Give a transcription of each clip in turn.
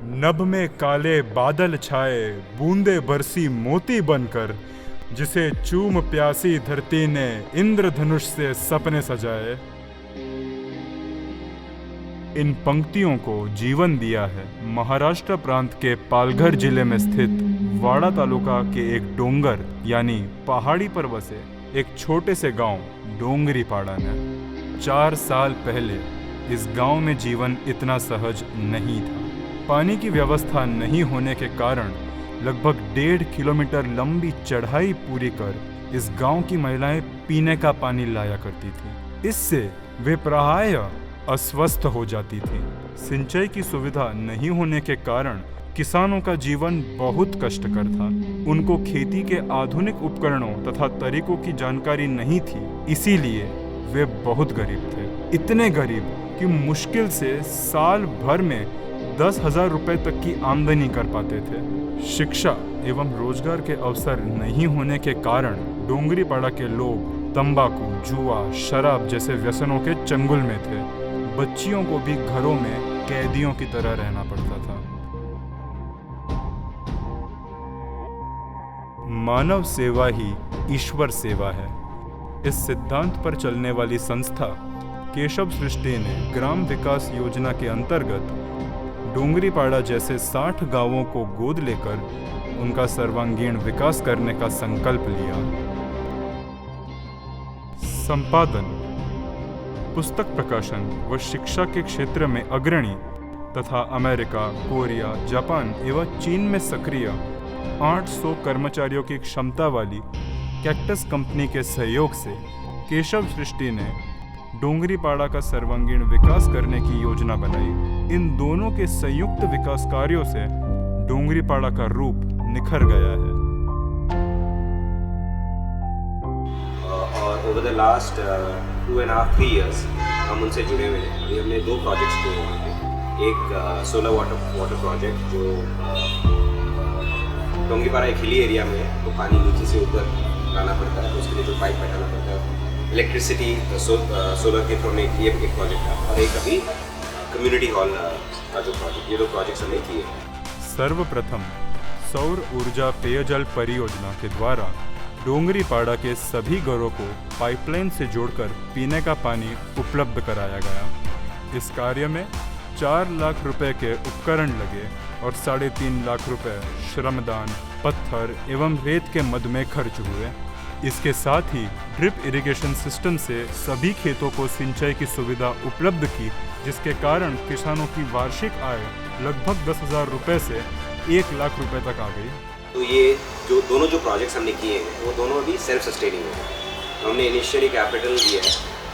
नभ में काले बादल छाए, बूंदे बरसी मोती बनकर, जिसे चूम प्यासी धरती ने इंद्रधनुष से सपने सजाए। इन पंक्तियों को जीवन दिया है महाराष्ट्र प्रांत के पालघर जिले में स्थित वाड़ा तालुका के एक डोंगर यानी पहाड़ी पर बसे एक छोटे से गांव डोंगरीपाड़ा ने। 4 साल पहले इस गांव में जीवन इतना सहज नहीं था। पानी की व्यवस्था नहीं होने के कारण लगभग 1.5 किलोमीटर लंबी चढ़ाई पूरी कर इस गांव की महिलाएं पीने का पानी लाया करती थी। इससे वे प्रायः अस्वस्थ हो जाती थी। सिंचाई की सुविधा नहीं होने के कारण किसानों का जीवन बहुत कष्टकर था। उनको खेती के आधुनिक उपकरणों तथा तरीकों की जानकारी नहीं थी, इसीलिए वे बहुत गरीब थे। इतने गरीब कि मुश्किल से साल भर में 10,000 रुपए तक की आमदनी कर पाते थे। शिक्षा एवं रोजगार के अवसर नहीं होने के कारण डोंगरीपाड़ा के लोग तंबाकू, जुआ, शराब जैसे व्यसनों के चंगुल में थे। बच्चियों को भी घरों में कैदियों की तरह रहना पड़ता था। मानव सेवा ही ईश्वर सेवा है। इस सिद्धांत पर चलने वाली संस्था केशव सृष्टि ने ग्राम विकास योजना के अंतर्गत डोंगरीपाड़ा जैसे 60 गांवों को गोद लेकर उनका सर्वांगीण विकास करने का संकल्प लिया। संपादन, पुस्तक प्रकाशन व शिक्षा के क्षेत्र में अग्रणी तथा अमेरिका, कोरिया, जापान एवं चीन में सक्रिय 800 कर्मचारियों की क्षमता वाली कैक्टस कंपनी के सहयोग से केशव सृष्टि ने डोंगरीपाड़ा का सर्वांगीण विकास करने की योजना बनाई। इन दोनों के संयुक्त विकास कार्यों से डोंगरीपाड़ा का रूप निखर गया है। और ओवर द लास्ट 2.5-3 years हम उनसे जुड़े हुए हैं। अभी हमने 2 प्रोजेक्ट्स किए वहाँ पे। एक सोलर वाटर प्रोजेक्ट जो डोंगरीपाड़ा एक हिली एरिया में है, तो पानी नीचे से ऊपर लाना पड़ता है, तो उसके लिए जो पाइप बैठाना पड़ता है। इलेक्ट्रिसिटी सोलर के थ्रू में ये एक प्रोजेक्ट था, और एक अभी कम्युनिटी हॉल का जो प्रोजेक्ट, ये 2 प्रोजेक्ट्स हमने किए। सर्वप्रथम सौर ऊर्जा पेयजल परियोजना के द्वारा डोंगरीपाड़ा के सभी घरों को पाइपलाइन से जोड़कर पीने का पानी उपलब्ध कराया गया। इस कार्य में 4 लाख रुपए के उपकरण लगे और 3.5 लाख रुपए श्रमदान, पत्थर एवं रेत के मद में खर्च हुए। इसके साथ ही ड्रिप इरिगेशन सिस्टम से सभी खेतों को सिंचाई की सुविधा उपलब्ध की, जिसके कारण किसानों की वार्षिक आय लगभग 10,000 रुपए से 1 लाख रुपए तक आ गई। तो ये जो दोनों प्रोजेक्ट्स हमने किए हैं वो दोनों अभी सेल्फ सस्टेनिंग हैं। तो हमने इनिशियली कैपिटल दिया है,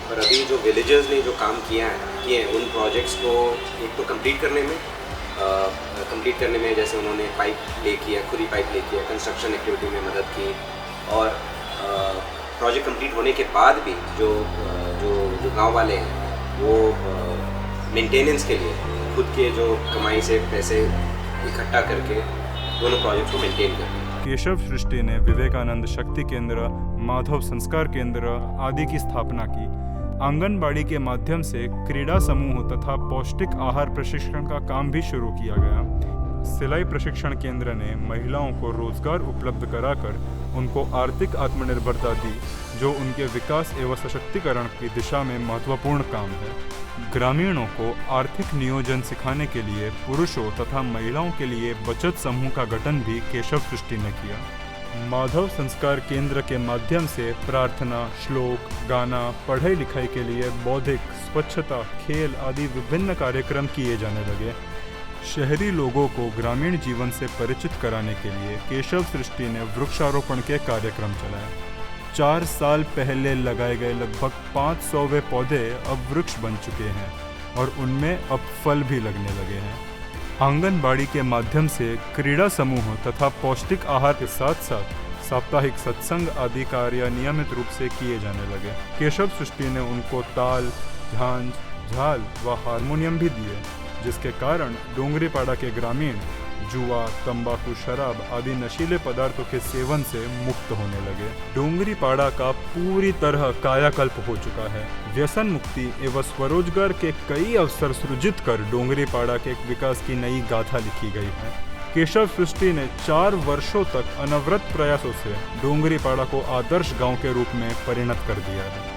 और अभी जो विलेजर्स ने जो काम किए हैं उन प्रोजेक्ट्स को एक तो कंप्लीट करने में जैसे उन्होंने पाइप ले किया, खुद ही पाइप ले किया, कंस्ट्रक्शन एक्टिविटी में मदद की, और प्रोजेक्ट कंप्लीट होने के बाद भी जो गांव वाले हैं वो मेंटेनेंस के लिए खुद के जो कमाई से पैसे इकट्ठा करके दोनों प्रोजेक्ट को मेंटेन करते हैं। केशव सृष्टि ने विवेकानंद शक्ति केंद्र, माधव संस्कार केंद्र आदि की स्थापना की। आंगनबाड़ी के माध्यम से क्रीड़ा समूह तथा पौष्टिक आहार प्रशिक्षण का काम भी शुरू किया गया। सिलाई प्रशिक्षण केंद्र ने महिलाओं को रोजगार उपलब्ध कराकर उनको आर्थिक आत्मनिर्भरता दी, जो उनके विकास एवं सशक्तिकरण की दिशा में महत्वपूर्ण काम है। ग्रामीणों को आर्थिक नियोजन सिखाने के लिए पुरुषों तथा महिलाओं के लिए बचत समूह का गठन भी केशव सृष्टि ने किया। माधव संस्कार केंद्र के माध्यम से प्रार्थना, श्लोक, गाना, पढ़ाई लिखाई के लिए बौद्धिक, स्वच्छता, खेल आदि विभिन्न कार्यक्रम किए जाने लगे। शहरी लोगों को ग्रामीण जीवन से परिचित कराने के लिए केशव सृष्टि ने वृक्षारोपण के कार्यक्रम चलाए। 4 साल पहले लगाए गए लगभग 500वें पौधे अब वृक्ष बन चुके हैं और उनमें अब फल भी लगने लगे हैं। आंगनबाड़ी के माध्यम से क्रीड़ा समूह तथा पौष्टिक आहार के साथ साथ साप्ताहिक सत्संग आदि कार्य नियमित रूप से किए जाने लगे। केशव सृष्टि ने उनको ताल, झांझ, झाल व हारमोनियम भी दिए, जिसके कारण डोंगरीपाड़ा के ग्रामीण जुआ, तंबाकू, शराब आदि नशीले पदार्थों के सेवन से मुक्त होने लगे। डोंगरीपाड़ा का पूरी तरह कायाकल्प हो चुका है। व्यसन मुक्ति एवं स्वरोजगार के कई अवसर सृजित कर डोंगरीपाड़ा के विकास की नई गाथा लिखी गई है। केशव सृष्टि ने 4 वर्षों तक अनवरत प्रयासों से डोंगरीपाड़ा को आदर्श गांव के रूप में परिणत कर दिया है।